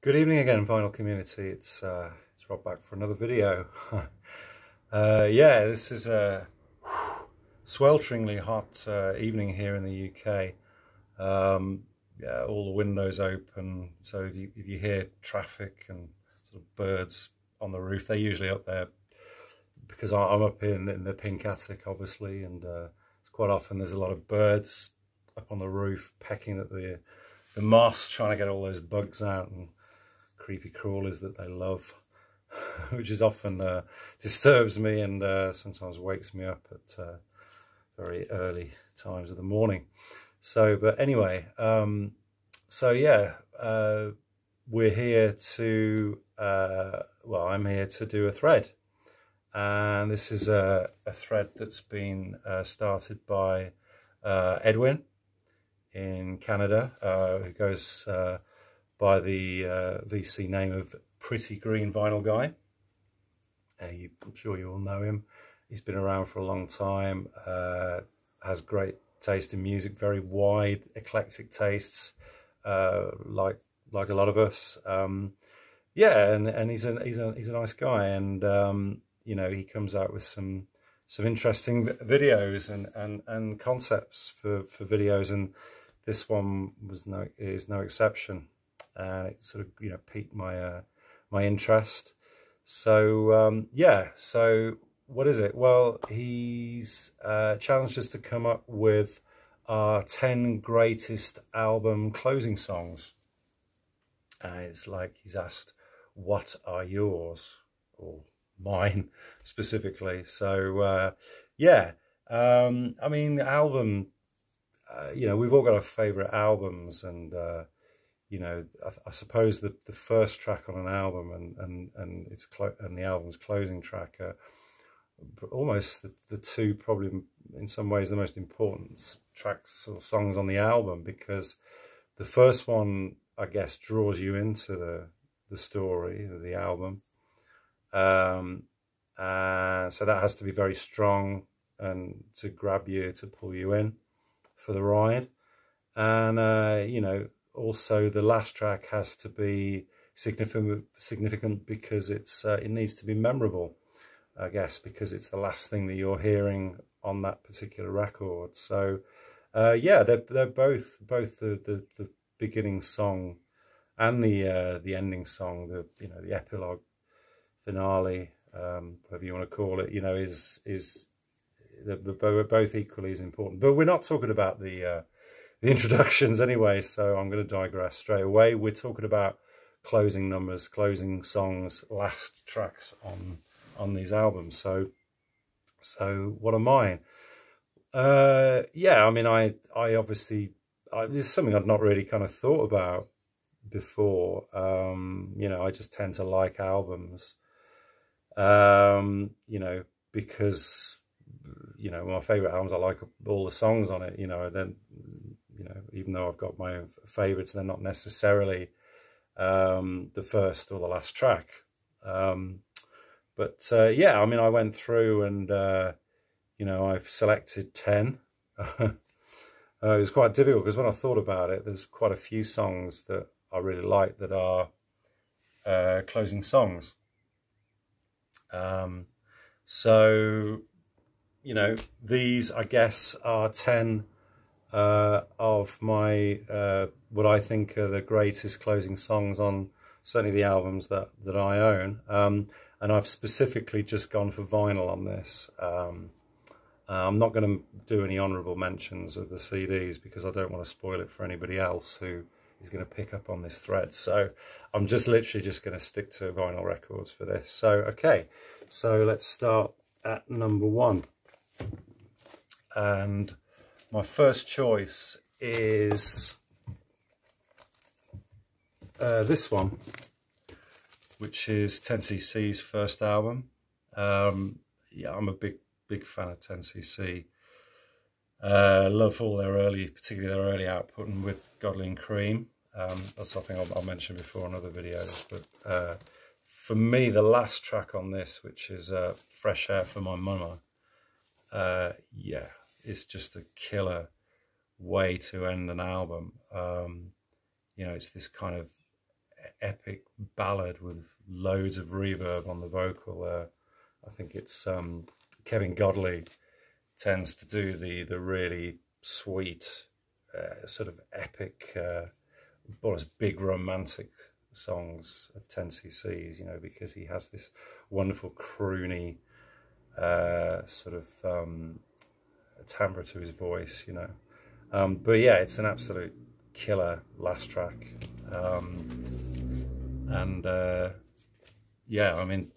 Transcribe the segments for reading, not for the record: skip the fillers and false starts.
Good evening again, vinyl community. It's Rob back for another video. Yeah, this is a swelteringly hot evening here in the UK. Yeah, all the windows open, so if you hear traffic and sort of birds on the roof, they're usually up there because I'm up in the pink attic, obviously, and it's quite often there's a lot of birds up on the roof pecking at the moss, trying to get all those bugs out and creepy crawlers that they love, which is often disturbs me and sometimes wakes me up at very early times of the morning. So, but anyway, so yeah, we're here to, well, I'm here to do a thread. And this is a thread that's been started by Edwin in Canada, who goes by the VC name of Pretty Green Vinyl Guy. I'm sure you all know him. He's been around for a long time, has great taste in music, very wide, eclectic tastes, like a lot of us. Yeah, and he's a nice guy, and you know, he comes out with some interesting videos and concepts for videos, and this one is no exception. And it sort of, you know, piqued my my interest. So yeah, so what is it? Well, he's challenged us to come up with our 10 greatest album closing songs. And it's like he's asked, what are yours? Or mine specifically. So yeah, I mean, the album, you know, we've all got our favorite albums, and you know, I suppose the first track on an album and the album's closing track are almost the two, probably in some ways, the most important tracks or songs on the album, because the first one, I guess, draws you into the story of the album. So that has to be very strong and to grab you, to pull you in for the ride. And you know, also the last track has to be significant because it needs to be memorable, I guess, because it's the last thing that you're hearing on that particular record. So yeah, they're both the beginning song and the ending song, you know, the epilogue, finale, whatever you want to call it, you know, they're both equally as important. But we're not talking about the introductions anyway, so I'm going to digress straight away. We're talking about closing numbers, closing songs, last tracks on these albums. So what are mine? Yeah, I mean, I obviously, this is something I've not really kind of thought about before. You know, I just tend to like albums, you know, because, you know, my favorite albums, I like all the songs on it, you know. Then, you know, even though I've got my own favorites, they're not necessarily the first or the last track. But yeah, I mean, I went through and you know, I've selected 10. It was quite difficult because when I thought about it, there's quite a few songs that I really like that are closing songs. So, you know, these, I guess, are 10 of my what I think are the greatest closing songs on certainly the albums that I own. And I've specifically just gone for vinyl on this. I'm not going to do any honourable mentions of the CDs because I don't want to spoil it for anybody else who is going to pick up on this thread. So I'm just literally just going to stick to vinyl records for this. So, okay, so let's start at number 1. And my first choice is this one, which is 10cc's first album. Yeah, I'm a big fan of 10cc. Love all their particularly their early output, and with Godly and Cream. That's something I'll mention before in other videos. But for me, the last track on this, which is Fresh Air for My Mama, yeah, it's just a killer way to end an album. You know, it's this kind of epic ballad with loads of reverb on the vocal. I think it's Kevin Godley tends to do the really sweet, sort of epic, almost big romantic songs of 10cc's, you know, because he has this wonderful croony sort of timbre to his voice, you know. But yeah, it's an absolute killer last track. Yeah, I mean,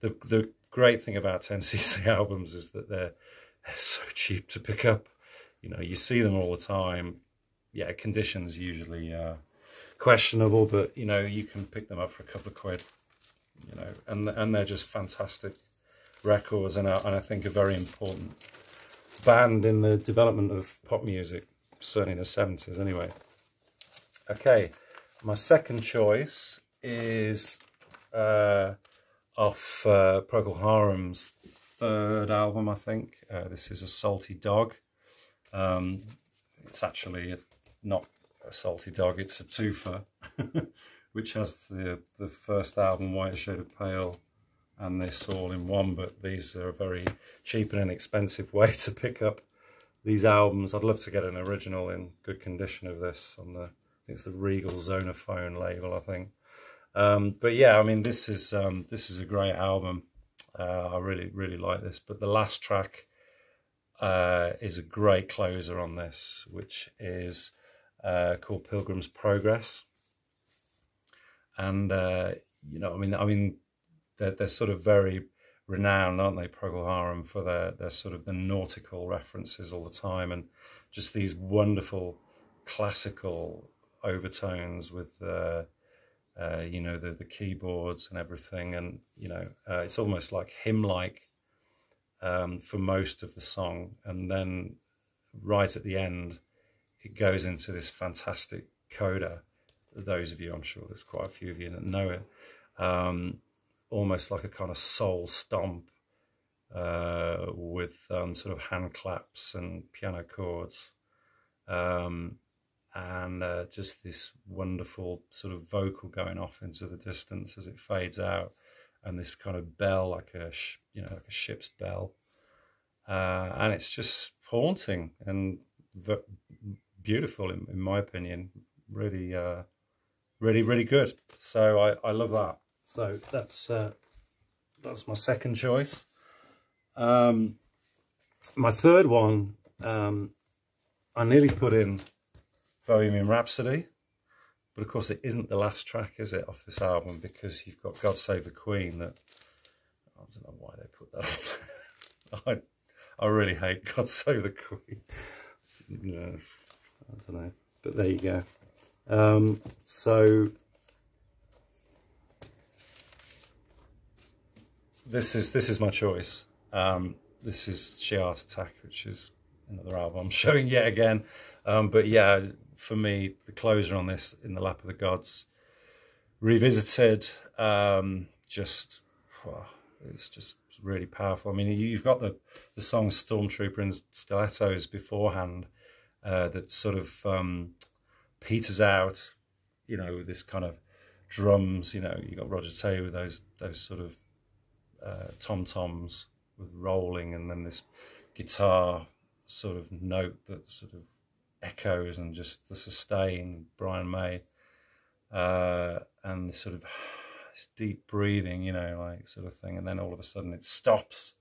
the great thing about 10cc albums is that they're so cheap to pick up. You know, you see them all the time. Yeah, conditions usually questionable, but you know, you can pick them up for a couple of quid. You know, and they're just fantastic records, and I think a very important band in the development of pop music, certainly in the 70s anyway. Okay, my second choice is off Procol Harum's third album, I think. This is A Salty Dog. It's actually not a salty dog, it's a twofer, which has the first album, White Shade of Pale, and this all in one, but these are a very cheap and inexpensive way to pick up these albums. I'd love to get an original in good condition of this on the, I think it's the Regal Zonophone label, I think. But yeah, I mean, this is a great album. I really like this. But the last track is a great closer on this, which is called Pilgrim's Progress. And you know, I mean, they're sort of very renowned, aren't they, Procol Harum, for their sort of the nautical references all the time, and just these wonderful classical overtones with you know, the keyboards and everything, and you know, it's almost like hymn-like for most of the song, and then right at the end it goes into this fantastic coda. Those of you, I'm sure there's quite a few of you that know it, almost like a kind of soul stomp with sort of hand claps and piano chords, and just this wonderful sort of vocal going off into the distance as it fades out, and this kind of bell, like a you know, like a ship's bell, and it's just haunting and beautiful in my opinion. Really, really good. So I love that. So that's my second choice. My third one, I nearly put in Bohemian Rhapsody, but of course it isn't the last track, is it, off this album, because you've got God Save the Queen. That, I don't know why they put that up. I really hate God Save the Queen. No, I don't know, but there you go. So this is my choice. This is She Art Attack, which is another album I'm showing yet again. But yeah, for me, the closer on this, In the Lap of the Gods, revisited, just, well, it's just really powerful. I mean, you've got the song Stormtrooper in stilettos beforehand, that sort of peters out, you know, this kind of drums, you know, you got Roger Taylor with those sort of tom-toms with rolling, and then this guitar sort of note that sort of echoes, and just the sustain, Brian May, and sort of this deep breathing, you know, like sort of thing, and then all of a sudden it stops,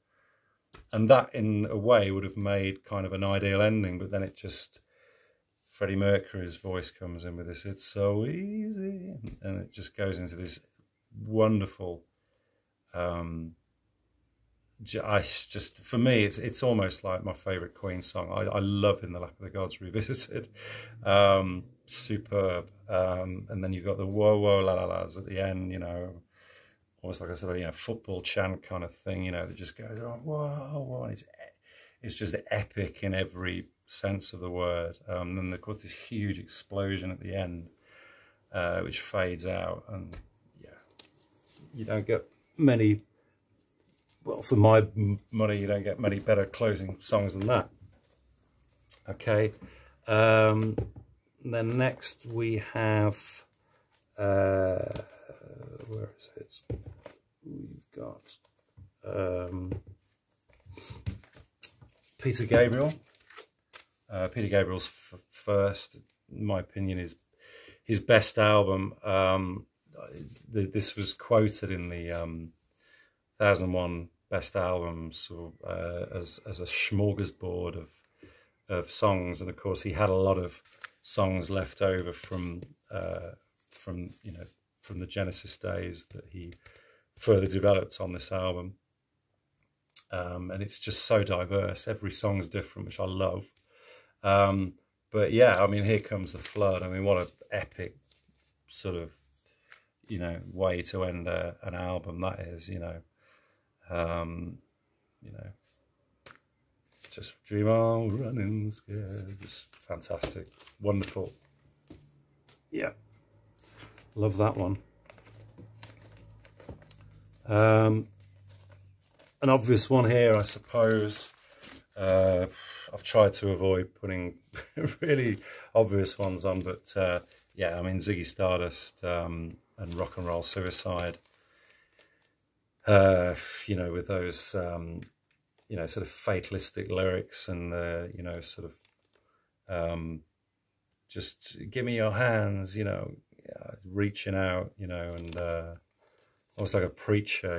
and that in a way would have made kind of an ideal ending, but then it just, Freddie Mercury's voice comes in with this, it's so easy, and it just goes into this wonderful, just for me, it's almost like my favourite Queen song. I love In the Lap of the Gods revisited. Superb. And then you've got the whoa whoa la la la's at the end, you know, almost like a sort of, you know, football chant kind of thing, you know, that just goes, oh, whoa, whoa, and it's just epic in every sense of the word. And then of course this huge explosion at the end, which fades out, and yeah, you don't get many, well, for my money, you don't get many better closing songs than that. Okay, then next we have Peter Gabriel. Peter Gabriel's first, in my opinion, is his best album. This was quoted in the 1001 Best Albums as a smorgasbord of songs, and of course he had a lot of songs left over from the Genesis days that he further developed on this album. And it's just so diverse. Every song's different, which I love. But yeah, I mean, Here Comes the Flood. I mean, what an epic sort of, way to end an album that is, just dream on, running scared. Just fantastic, wonderful. Yeah, love that one. An obvious one here, I suppose. I've tried to avoid putting really obvious ones on, but yeah, I mean, Ziggy Stardust and Rock and Roll Suicide. With those sort of fatalistic lyrics and sort of just give me your hands, reaching out, and almost like a preacher,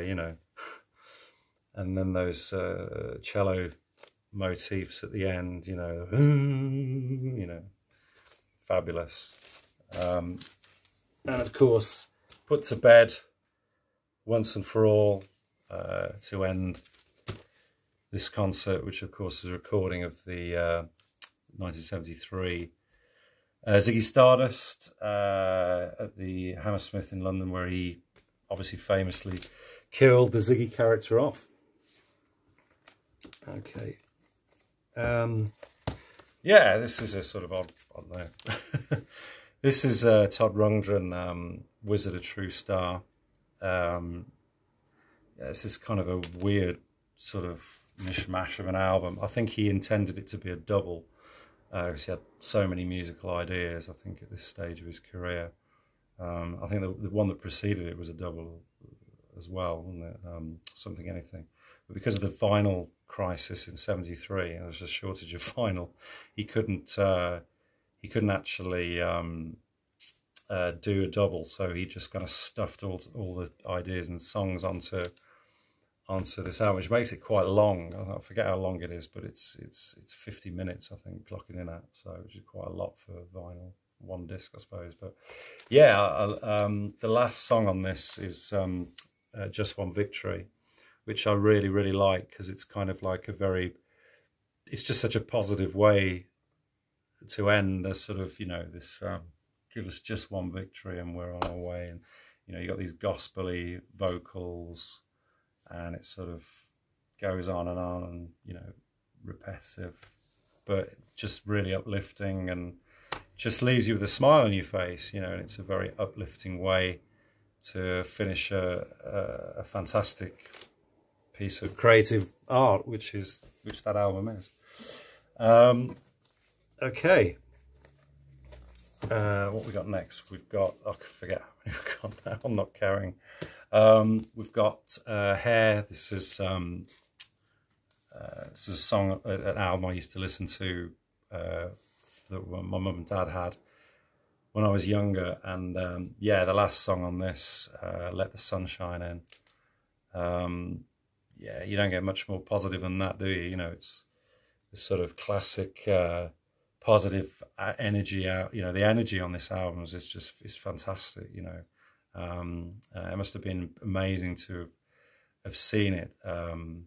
and then those cello motifs at the end, fabulous. And of course, Put to Bed once and for all to end this concert, which of course is a recording of the 1973 Ziggy Stardust at the Hammersmith in London, where he obviously famously killed the Ziggy character off. Okay. Yeah, this is a sort of odd, I don't know. This is Todd Rundgren, Wizard of True Star. Yeah, this is kind of a weird sort of mishmash of an album. I think he intended it to be a double, because he had so many musical ideas, I think, at this stage of his career. I think the one that preceded it was a double as well, wasn't it? Something Anything. But because of the vinyl crisis in '73, there was a shortage of vinyl. He couldn't actually do a double, so he just kind of stuffed all the ideas and songs onto this album, which makes it quite long. I forget how long it is, but it's 50 minutes, I think, clocking in at, so which is quite a lot for vinyl, one disc, I suppose. But yeah, the last song on this is Just One Victory, which I really, really like, because it's kind of like it's just such a positive way to end a sort of, this, give us just one victory and we're on our way. And, you got these gospel-y vocals, and it sort of goes on and, repetitive, but just really uplifting, and just leaves you with a smile on your face, and it's a very uplifting way to finish a fantastic piece of creative art, which that album is. Okay. What we got next? We've got, I forget how many we've got now, I'm not carrying. We've got Hair. This is a song, an album I used to listen to that my mum and dad had when I was younger, and yeah, the last song on this, Let the Sunshine In. Yeah, you don't get much more positive than that, do you? It's this sort of classic positive energy out. The energy on this album is fantastic. It must have been amazing to have seen it. When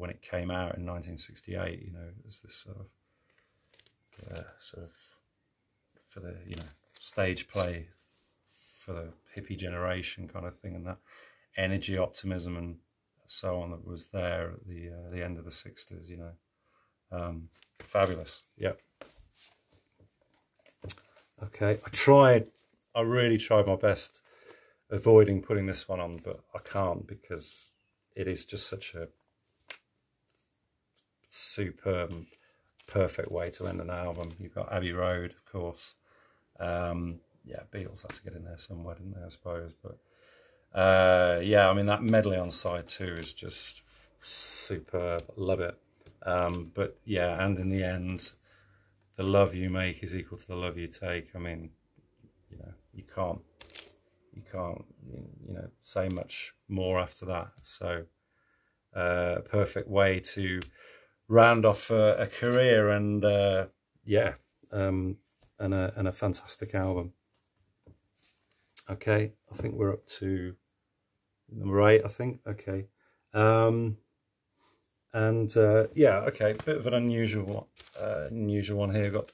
it came out in 1968. As this sort of for the stage play for the hippie generation kind of thing, and that energy, optimism, and so on that was there at the end of the 60s. Fabulous. Yep. Okay, I really tried my best avoiding putting this one on, but I can't, because it is just such a superb, perfect way to end an album. You've got Abbey Road, of course. Yeah, Beatles had to get in there somewhere, didn't they, I suppose. But yeah, I mean, that medley on side 2 is just superb. Love it. But yeah, and in the end, the love you make is equal to the love you take. I mean, you know, you can't, you know, say much more after that. So, a perfect way to round off a career, and yeah, and a fantastic album. Okay, I think we're up to number 8, I think. Okay. Yeah, okay, bit of an unusual one here. We've got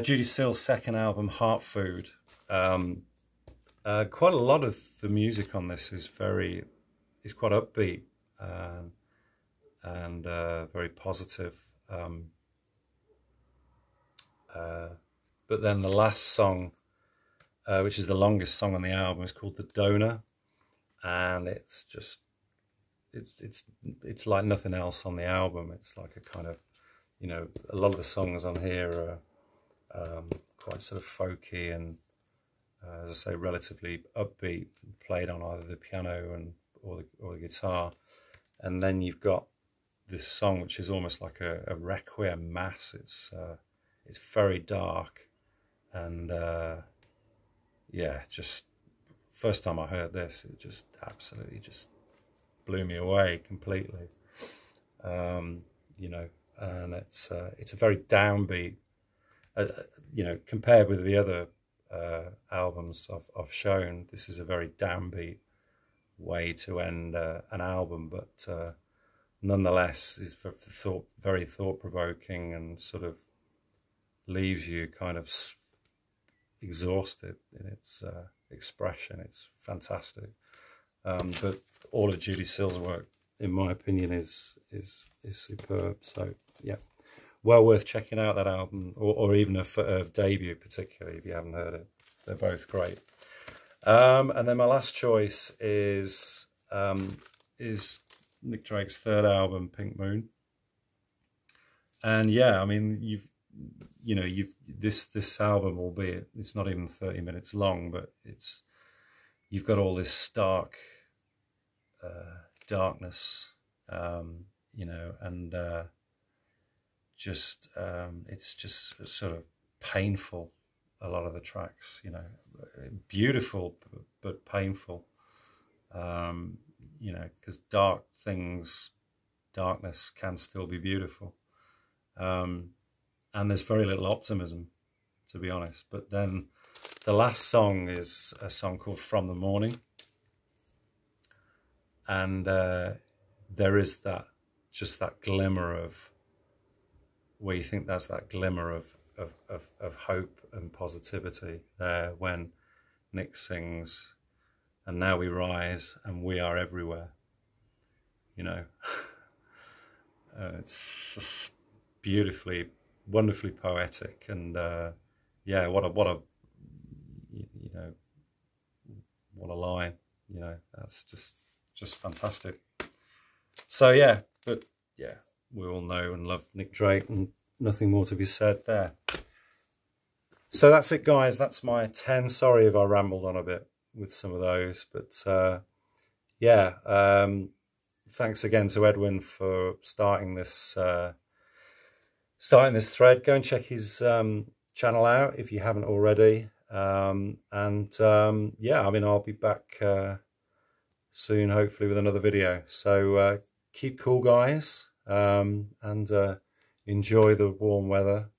Judy Seal's second album, Heart Food. Quite a lot of the music on this is quite upbeat and very positive. But then the last song, which is the longest song on the album, is called The Donor, and it's just it's like nothing else on the album. It's like a kind of, you know, a lot of the songs on here are quite sort of folky and, as I say, relatively upbeat, played on either the piano or the guitar. And then you've got this song which is almost like a requiem mass. It's very dark, and yeah, just first time I heard this, it just absolutely just blew me away completely. You know, and it's a very downbeat, you know, compared with the other albums I've shown. This is a very downbeat way to end an album, but nonetheless is very thought-provoking, and sort of leaves you kind of exhausted in its expression. It's fantastic. But all of Judy Seal's work, in my opinion, is superb. So yeah, well worth checking out that album, or even a debut, particularly if you haven't heard it. They're both great. And then my last choice is Nick Drake's third album, Pink Moon. And yeah, I mean, this album, albeit it's not even 30 minutes long, but you've got all this stark darkness, you know, and it's just sort of painful. A lot of the tracks, you know, beautiful but painful, you know, because darkness can still be beautiful, and there's very little optimism, to be honest. But then the last song is a song called From the Morning, and there is just that glimmer of, where you think that's that glimmer of hope and positivity there when Nick sings, and now we rise and we are everywhere. You know, it's just beautifully, wonderfully poetic, and yeah, what a you know, what a line. You know, that's just fantastic. So yeah, but yeah, we all know and love Nick Drake, and nothing more to be said there. So that's it, guys. That's my 10. Sorry if I rambled on a bit with some of those, but yeah, thanks again to Edwin for starting this thread. Go and check his channel out if you haven't already. Yeah, I mean, I'll be back soon, hopefully, with another video. So keep cool, guys, and enjoy the warm weather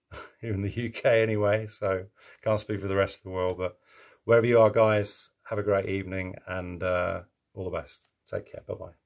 here in the UK anyway. So can't speak for the rest of the world, but wherever you are, guys, have a great evening, and all the best. Take care. Bye-bye.